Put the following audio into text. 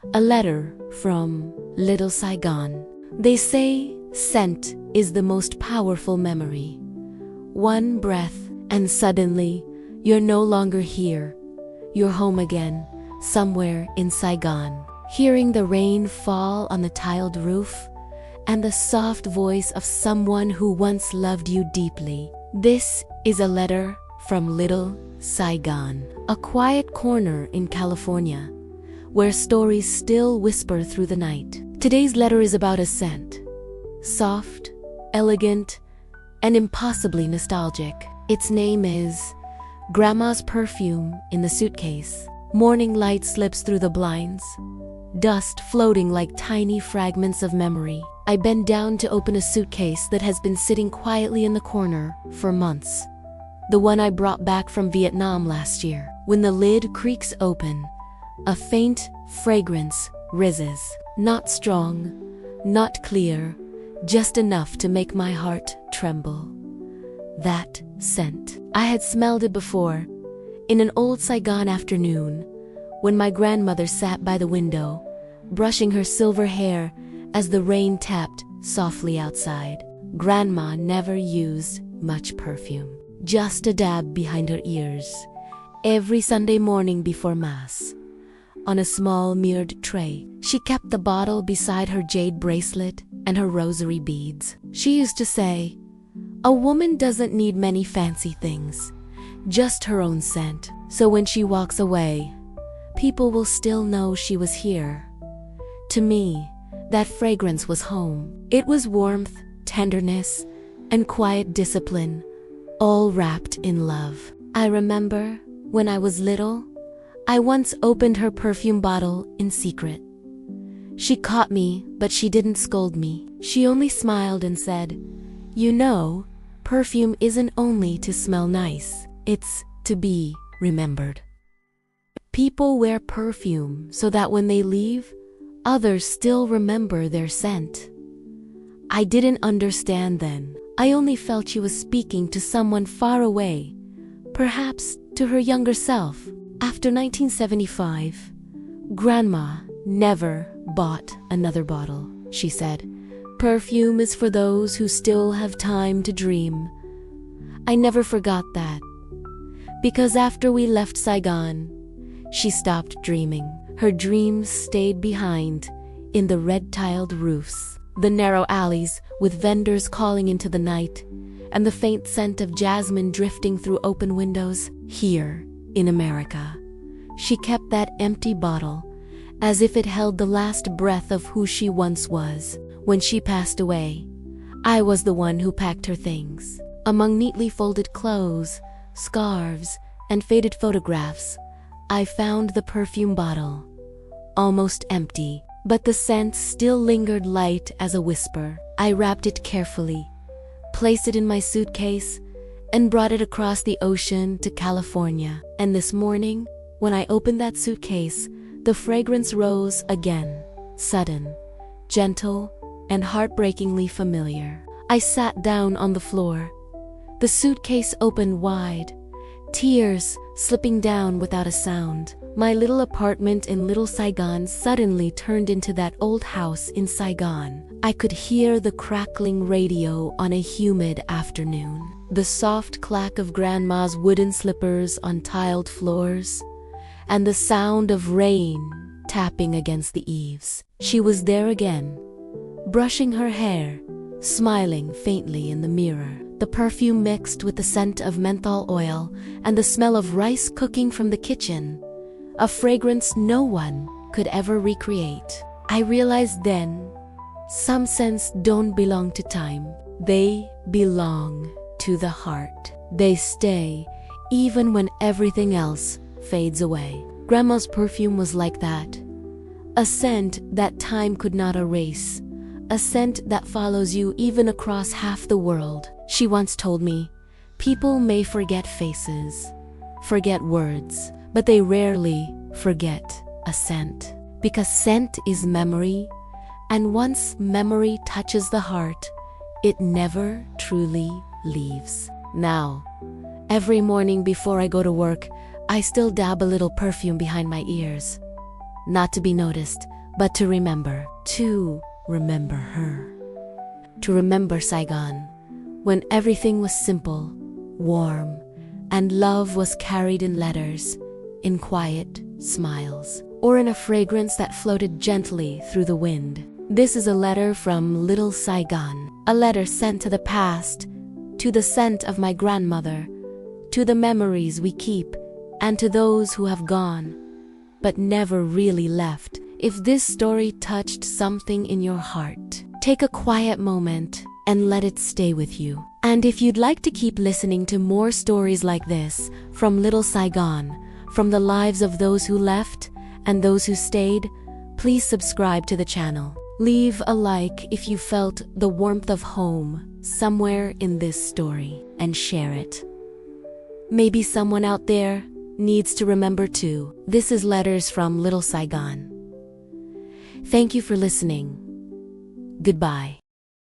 A letter from Little Saigon. They say scent is the most powerful memory. One breath, and suddenly, you're no longer here. You're home again, somewhere in Saigon. Hearing the rain fall on the tiled roof, and the soft voice of someone who once loved you deeply. This is a letter from Little Saigon, a quiet corner in California, where stories still whisper through the night. Today's letter is about a scent. Soft, elegant, and impossibly nostalgic. Its name is Grandma's Perfume in the Suitcase. Morning light slips through the blinds, dust floating like tiny fragments of memory. I bend down to open a suitcase that has been sitting quietly in the corner for months. The one I brought back from Vietnam last year. When the lid creaks open, a faint fragrance rises. Not strong, not clear, just enough to make my heart tremble. That scent. I had smelled it before, in an old Saigon afternoon, when my grandmother sat by the window, brushing her silver hair as the rain tapped softly outside. Grandma never used much perfume, just a dab behind her ears, every Sunday morning before Mass. On a small mirrored tray, she kept the bottle beside her jade bracelet and her rosary beads. She used to say, "A woman doesn't need many fancy things, just her own scent. So when she walks away, people will still know she was here." To me, that fragrance was home. It was warmth, tenderness, and quiet discipline, all wrapped in love. I remember, when I was little, I once opened her perfume bottle in secret. She caught me, but she didn't scold me. She only smiled and said, "You know, perfume isn't only to smell nice, it's to be remembered." People wear perfume so that when they leave, others still remember their scent. I didn't understand then. I only felt she was speaking to someone far away, perhaps to her younger self. After 1975, Grandma never bought another bottle. She said, "Perfume is for those who still have time to dream." I never forgot that, because after we left Saigon, she stopped dreaming. Her dreams stayed behind in the red-tiled roofs, the narrow alleys with vendors calling into the night, and the faint scent of jasmine drifting through open windows. Here, in America, she kept that empty bottle as if it held the last breath of who she once was. When she passed away, I was the one who packed her things. Among neatly folded clothes, scarves, and faded photographs, I found the perfume bottle, almost empty, but the scent still lingered light as a whisper. I wrapped it carefully, placed it in my suitcase, and brought it across the ocean to California. And this morning, when I opened that suitcase, the fragrance rose again, sudden, gentle, and heartbreakingly familiar. I sat down on the floor. The suitcase opened wide, tears slipping down without a sound. My little apartment in Little Saigon suddenly turned into that old house in Saigon. I could hear the crackling radio on a humid afternoon, the soft clack of Grandma's wooden slippers on tiled floors, and the sound of rain tapping against the eaves. She was there again, brushing her hair, smiling faintly in the mirror. The perfume mixed with the scent of menthol oil and the smell of rice cooking from the kitchen, a fragrance no one could ever recreate. I realized then, some scents don't belong to time. They belong to the heart. They stay even when everything else fades away. Grandma's perfume was like that. A scent that time could not erase. A scent that follows you even across half the world. She once told me, people may forget faces, forget words, but they rarely forget a scent. Because scent is memory, and once memory touches the heart, it never truly leaves. Now, every morning before I go to work, I still dab a little perfume behind my ears. not to be noticed, but to remember. To remember her. To remember Saigon, when everything was simple, warm, and love was carried in letters, in quiet smiles, or in a fragrance that floated gently through the wind. This is a letter from Little Saigon, a letter sent to the past, to the scent of my grandmother, to the memories we keep, and to those who have gone, but never really left. If this story touched something in your heart, take a quiet moment and let it stay with you. And if you'd like to keep listening to more stories like this from Little Saigon, from the lives of those who left and those who stayed, please subscribe to the channel. Leave a like if you felt the warmth of home somewhere in this story, and share it. Maybe someone out there needs to remember too. This is Letters from Little Saigon. Thank you for listening. Goodbye.